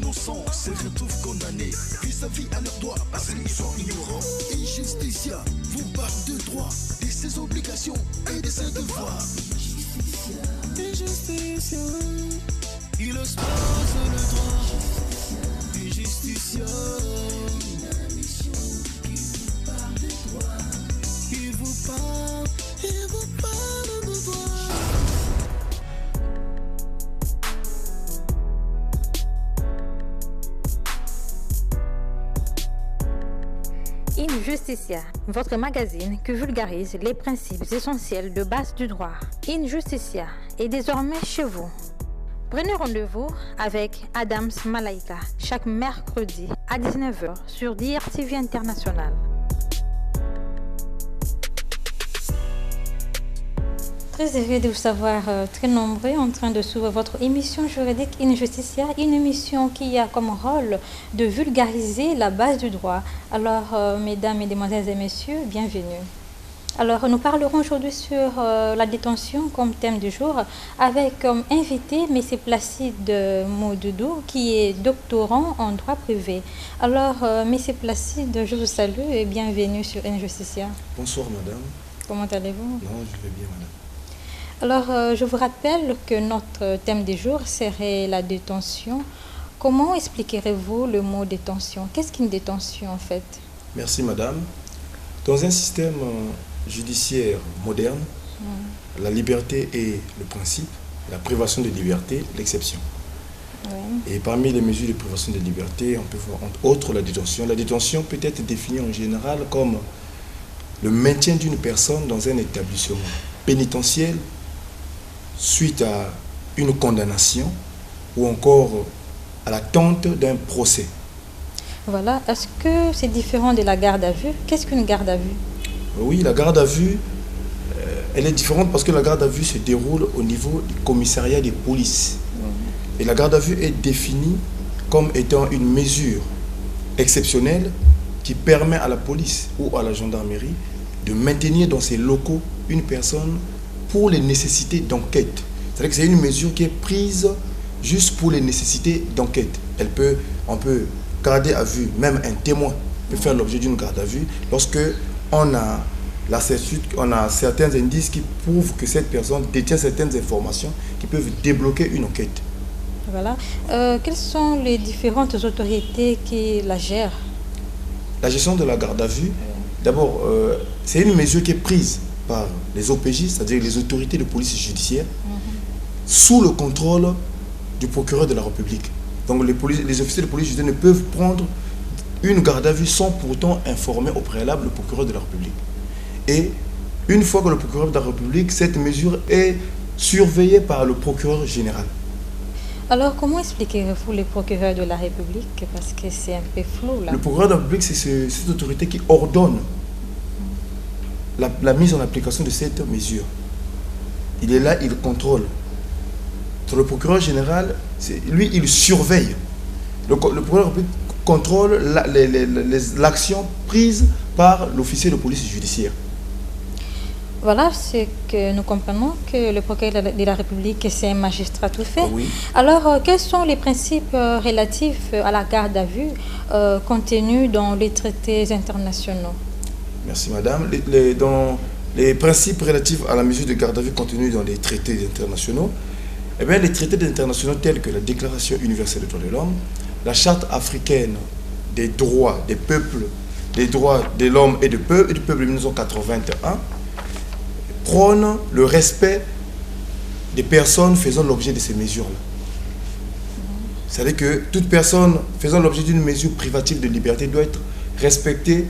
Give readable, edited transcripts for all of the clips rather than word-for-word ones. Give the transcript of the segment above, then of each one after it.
innocents se retrouvent condamnés. Puis sa vie à leur doigt parce qu'ils sont ignorants. Injusticia vous parle de droit, de ses obligations et de ses devoirs. Injusticia, il expose le droit. Injusticia, une mission qui vous parle de droit. Il vous parle de droit. Injusticia, votre magazine qui vulgarise les principes essentiels de base du droit. Injusticia est désormais chez vous. Prenez rendez-vous avec Adams Malaika chaque mercredi à 19h sur DRTV International. Très heureux de vous savoir très nombreux en train de suivre votre émission juridique Injusticia, une émission qui a comme rôle de vulgariser la base du droit. Alors, mesdames, mesdemoiselles et messieurs, bienvenue. Alors, nous parlerons aujourd'hui sur la détention comme thème du jour avec comme invité M. Placide Moudoudou qui est doctorant en droit privé. Alors, M. Placide, je vous salue et bienvenue sur Injusticia. Bonsoir madame. Comment allez-vous? Non, je vais bien madame. Alors, je vous rappelle que notre thème du jour serait la détention. Comment expliquerez-vous le mot détention? Qu'est-ce qu'une détention en fait? Merci madame. Dans un système judiciaire moderne, la liberté est le principe, la privation de liberté, l'exception. Oui. Et parmi les mesures de privation de liberté, on peut voir entre autres la détention. La détention peut être définie en général comme le maintien d'une personne dans un établissement pénitentiaire suite à une condamnation ou encore à l'attente d'un procès. Voilà. Est-ce que c'est différent de la garde à vue? Qu'est-ce qu'une garde à vue? Oui, la garde à vue, elle est différente parce que la garde à vue se déroule au niveau du commissariat de police. Et la garde à vue est définie comme étant une mesure exceptionnelle qui permet à la police ou à la gendarmerie de maintenir dans ses locaux une personne pour les nécessités d'enquête. C'est-à-dire que c'est une mesure qui est prise juste pour les nécessités d'enquête. On peut garder à vue, même un témoin peut faire l'objet d'une garde à vue lorsque on a la certitude, on a certains indices qui prouvent que cette personne détient certaines informations qui peuvent débloquer une enquête. Voilà. Quelles sont les différentes autorités qui la gèrent? La gestion de la garde à vue, d'abord, c'est une mesure qui est prise par les OPJ, c'est-à-dire les autorités de police judiciaire, sous le contrôle du procureur de la République. Donc les officiers de police judiciaire ne peuvent prendre une garde à vue sans pourtant informer au préalable le procureur de la République. Et une fois que le procureur de la République, cette mesure est surveillée par le procureur général. Alors, comment expliquez-vous le procureur de la République? Parce que c'est un peu flou là. Le procureur de la République, c'est cette autorité qui ordonne la mise en application de cette mesure. Il est là, il contrôle. Sur le procureur général, lui, il surveille. Le procureur de la République contrôle l'action prise par l'officier de police judiciaire. Voilà, c'est que nous comprenons que le procureur de la République, c'est un magistrat tout fait. Oui. Alors, quels sont les principes relatifs à la garde à vue contenus dans les traités internationaux? Merci madame. Dans les principes relatifs à la mesure de garde à vue contenus dans les traités internationaux, eh bien, les traités internationaux tels que la Déclaration universelle des droits de l'homme, la Charte africaine des droits des peuples, des droits de l'homme et du peuple de 1981, prônent le respect des personnes faisant l'objet de ces mesures-là. C'est-à-dire que toute personne faisant l'objet d'une mesure privative de liberté doit être respectée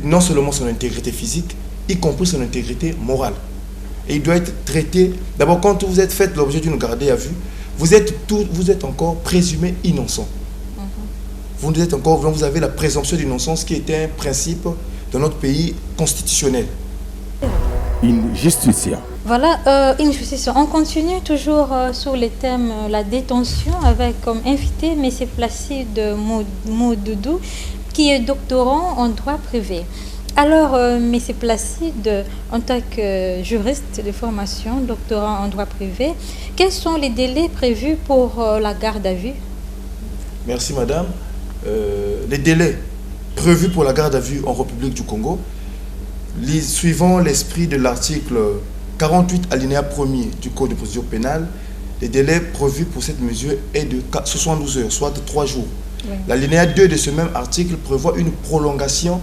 non seulement son intégrité physique, y compris son intégrité morale. Et il doit être traité, d'abord quand vous êtes fait l'objet d'une garde à vue, vous êtes encore présumé innocent. Vous avez la présomption d'innocence qui est un principe dans notre pays constitutionnel. Injusticia. Voilà, Injusticia. On continue toujours sur le thème la détention avec comme invité M. Placide Moudoudou qui est doctorant en droit privé. Alors, M. Placide, en tant que juriste de formation, doctorant en droit privé, quels sont les délais prévus pour la garde à vue? Merci madame. Les délais prévus pour la garde à vue en République du Congo, suivant l'esprit de l'article 48 alinéa 1er du Code de procédure pénale, les délais prévus pour cette mesure est de 72 heures, soit de 3 jours. Oui. L'alinéa 2 de ce même article prévoit une prolongation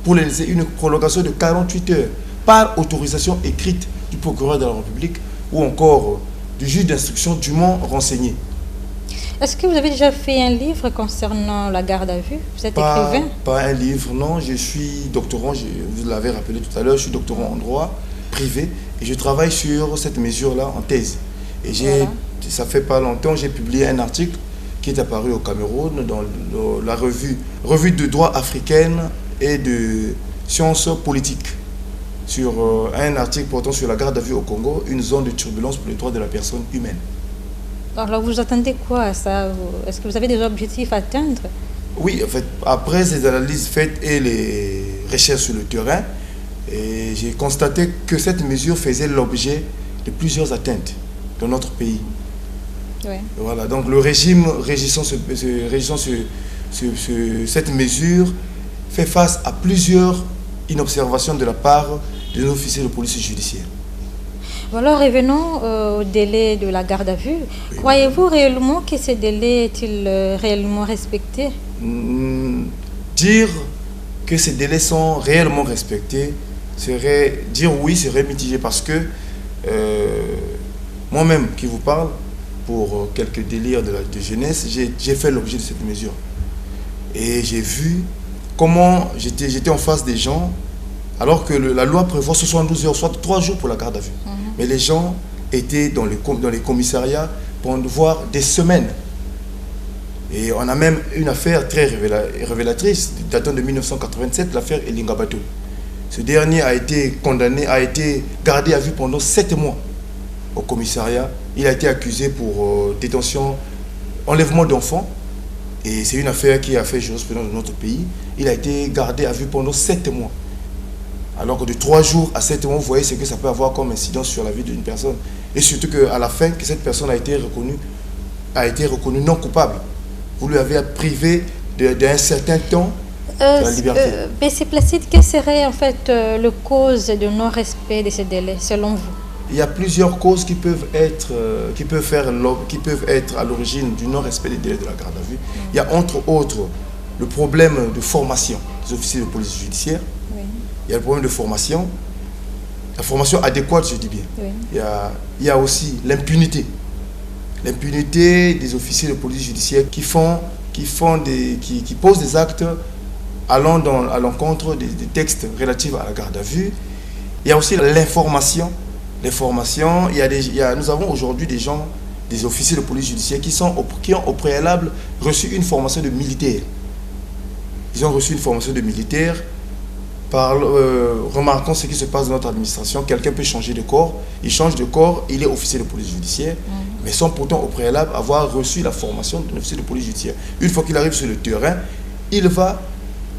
de 48 heures par autorisation écrite du procureur de la République ou encore du juge d'instruction dûment renseigné. Est-ce que vous avez déjà fait un livre concernant la garde à vue? Vous êtes écrivain? Pas un livre, non. Je suis doctorant, vous l'avez rappelé tout à l'heure, je suis doctorant en droit privé et je travaille sur cette mesure-là en thèse. Et ça fait pas longtemps, j'ai publié un article qui est apparu au Cameroun dans la revue de droit africaine et de sciences politiques, sur un article portant sur la garde à vue au Congo, une zone de turbulence pour les droits de la personne humaine. Alors vous attendez quoi à ça? Est-ce que vous avez des objectifs à atteindre? Oui, en fait, après ces analyses faites et les recherches sur le terrain, j'ai constaté que cette mesure faisait l'objet de plusieurs atteintes dans notre pays. Oui. Voilà, donc le régime régissant cette mesure fait face à plusieurs inobservations de la part de nos officiers de police judiciaire. Alors revenons au délai de la garde à vue. Oui. Croyez-vous réellement que ce délai est-il réellement respecté? Dire que ces délais sont réellement respectés, dire oui serait mitigé parce que moi-même qui vous parle, pour quelques délires de jeunesse, j'ai fait l'objet de cette mesure. Et j'ai vu comment j'étais en face des gens, alors que la loi prévoit 72 heures, soit 3 jours pour la garde à vue. Mais les gens étaient dans les commissariats pendant voire des semaines. Et on a même une affaire très révélatrice, datant de 1987, l'affaire Elinga Bato. Ce dernier a été condamné, a été gardé à vue pendant 7 mois au commissariat. Il a été accusé pour détention, enlèvement d'enfants. Et c'est une affaire qui a fait jurisprudence dans notre pays. Il a été gardé à vue pendant 7 mois. Alors que de 3 jours à 7 mois, vous voyez ce que ça peut avoir comme incidence sur la vie d'une personne. Et surtout qu'à la fin, que cette personne a été reconnue non coupable. Vous lui avez privé d'un certain temps de la liberté. Mais c'est Placide, quelle serait en fait la cause de non-respect de ces délais, selon vous? Il y a plusieurs causes qui peuvent être à l'origine du non-respect des délais de la garde à vue. Il y a entre autres le problème de formation des officiers de police judiciaire. Oui. Il y a le problème de formation, la formation adéquate, je dis bien. Oui. Il y a aussi l'impunité. L'impunité des officiers de police judiciaire qui posent des actes allant à l'encontre des textes relatifs à la garde à vue. Il y a aussi l'information. Nous avons aujourd'hui des officiers de police judiciaire qui ont au préalable reçu une formation de militaire. Ils ont reçu une formation de militaire. Remarquons ce qui se passe dans notre administration. Quelqu'un peut changer de corps, il change de corps, il est officier de police judiciaire, mais sans pourtant au préalable avoir reçu la formation d'un officier de police judiciaire. Une fois qu'il arrive sur le terrain, il va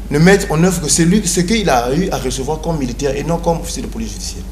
ne mettre en œuvre que ce qu'il a eu à recevoir comme militaire et non comme officier de police judiciaire.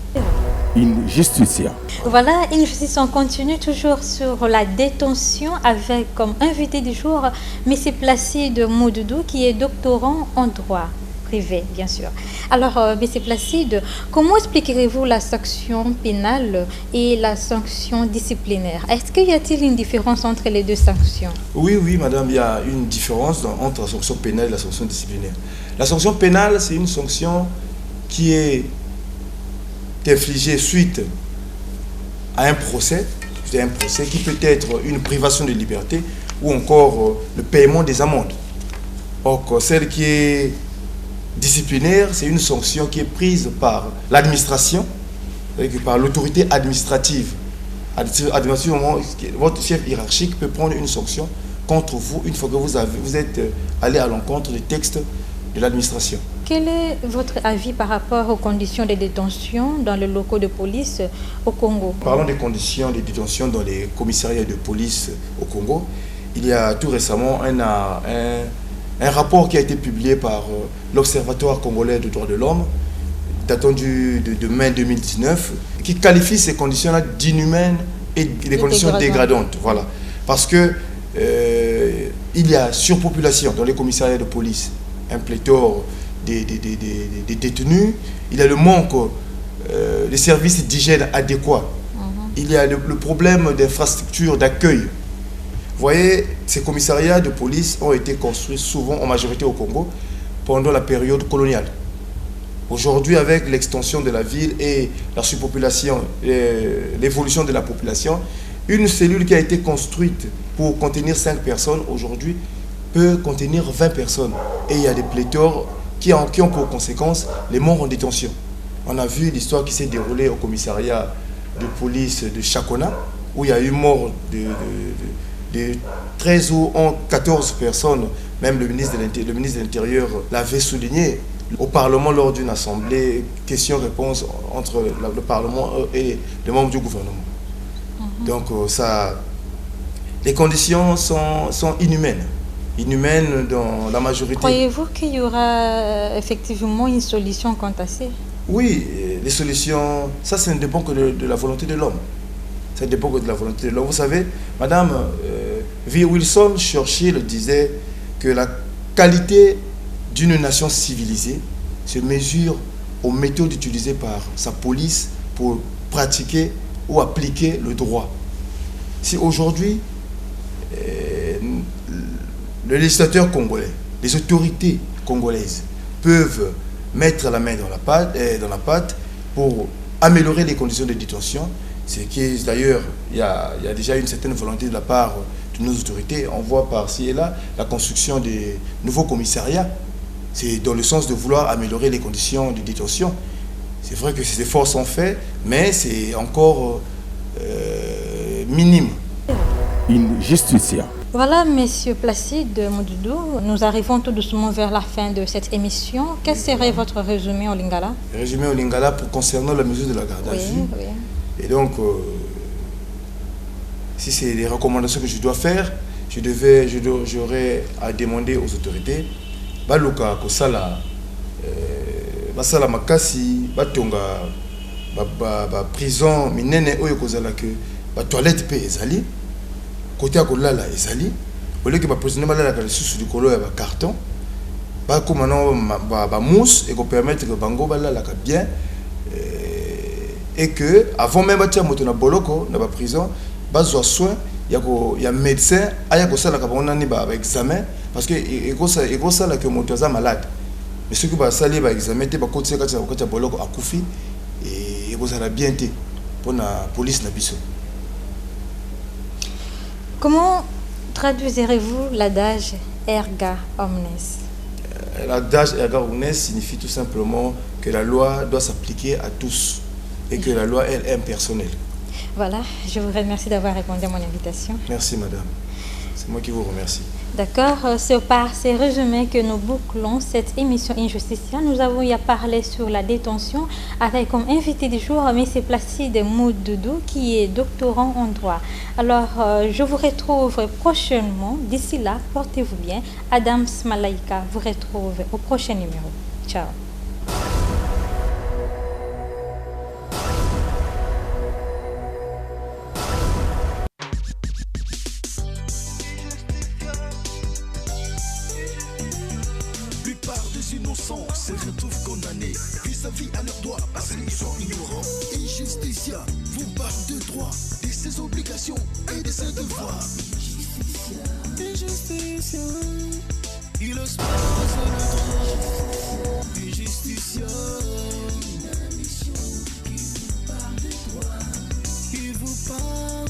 Une justicia. Voilà, une justice, on continue toujours sur la détention avec comme invité du jour M. Placide Moudoudou qui est doctorant en droit privé, bien sûr. Alors, M. Placide, comment expliquerez-vous la sanction pénale et la sanction disciplinaire? Est-ce qu'il y a-t-il une différence entre les deux sanctions? Oui, madame, il y a une différence entre la sanction pénale et la sanction disciplinaire. La sanction pénale, c'est une sanction qui est infligée suite à un procès qui peut être une privation de liberté ou encore le paiement des amendes. Or, celle qui est disciplinaire, c'est une sanction qui est prise par l'administration, par l'autorité administrative. Votre chef hiérarchique peut prendre une sanction contre vous une fois que vous êtes allé à l'encontre des textes de l'administration. Quel est votre avis par rapport aux conditions de détention dans les locaux de police au Congo? Parlons des conditions de détention dans les commissariats de police au Congo. Il y a tout récemment Un rapport qui a été publié par l'Observatoire congolais des droits de l'homme, datant de mai 2019, qui qualifie ces conditions-là d'inhumaines et des conditions dégradantes. Voilà. Parce que il y a surpopulation dans les commissariats de police, un pléthore des détenus, il y a le manque des services d'hygiène adéquats, il y a le problème d'infrastructures d'accueil. Vous voyez, ces commissariats de police ont été construits souvent, en majorité au Congo, pendant la période coloniale. Aujourd'hui, avec l'extension de la ville et la surpopulation, l'évolution de la population, une cellule qui a été construite pour contenir 5 personnes, aujourd'hui, peut contenir 20 personnes. Et il y a des pléthores qui ont pour conséquence les morts en détention. On a vu l'histoire qui s'est déroulée au commissariat de police de Chakona, où il y a eu mort de 13 ou 14 personnes. Même le ministre de l'Intérieur l'avait souligné au Parlement lors d'une assemblée, question-réponse entre le Parlement et les membres du gouvernement. Donc les conditions sont inhumaines. Inhumaines dans la majorité. Croyez-vous qu'il y aura effectivement une solution quant à ça? Oui, les solutions, ça ne dépend que de la volonté de l'homme. Ça dépend que de la volonté de l'homme. Vous savez, Madame V. Wilson Churchill disait que la qualité d'une nation civilisée se mesure aux méthodes utilisées par sa police pour pratiquer ou appliquer le droit. Si aujourd'hui, le législateur congolais, les autorités congolaises peuvent mettre la main dans la pâte pour améliorer les conditions de détention, c'est que d'ailleurs, il y a déjà une certaine volonté de la part de nos autorités. On voit par-ci et là la construction des nouveaux commissariats. C'est dans le sens de vouloir améliorer les conditions de détention. C'est vrai que ces efforts sont faits, mais c'est encore minime. Une justicia. Voilà, Monsieur Placide Modoudou, nous arrivons tout doucement vers la fin de cette émission. Quel serait votre résumé au Lingala? Résumé au Lingala concernant la mesure de la garde à vue. Oui. Et donc, si c'est les recommandations que je dois faire, j'aurais à demander aux autorités, baluka kosala, basala makasi, batonga, prison minene oyo kozala que toilette pe ezali. Côté à kolala ezali au lieu que ba prisonnier balala ka sous du colo ya ba carton ba comme non ba mousse et qu'on permettre que bango balala ka bien et que avant même batia moto na boloko na ba prison ba zo soin ya médecin aya ko sala ka bona ni ba examen parce que eko sala que moto za malade mais ce que ba sali ba examen te ba côté ka boloko akufi et eko sala bien te pour la police na biso. Comment traduisez-vous l'adage erga omnes? L'adage erga omnes signifie tout simplement que la loi doit s'appliquer à tous et que la loi elle est impersonnelle. Voilà, je vous remercie d'avoir répondu à mon invitation. Merci madame, c'est moi qui vous remercie. D'accord, c'est par ces résumés que nous bouclons cette émission Injusticia. Nous avons y parlé sur la détention avec comme invité du jour M. Placide Modoudou qui est doctorant en droit. Alors, je vous retrouverai prochainement. D'ici là, portez-vous bien. Adams Malaika vous retrouve au prochain numéro. Ciao. Innocents se retrouvent condamnés vis-à-vis à leurs droits parce qu'ils sont ignorants. Injusticia vous parle de droits, de ses obligations et de ses devoirs. Injusticia, il ose pas le droit. Injusticia, une mission qui vous parle de droits. Il vous parle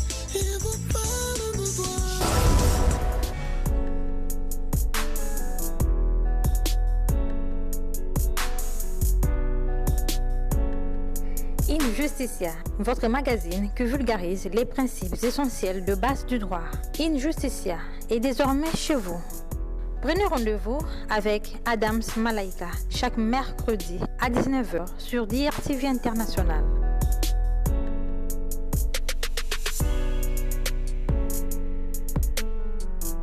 de droits. Injusticia, votre magazine qui vulgarise les principes essentiels de base du droit. Injusticia est désormais chez vous. Prenez rendez-vous avec Adams Malaika chaque mercredi à 19h sur DRTV International.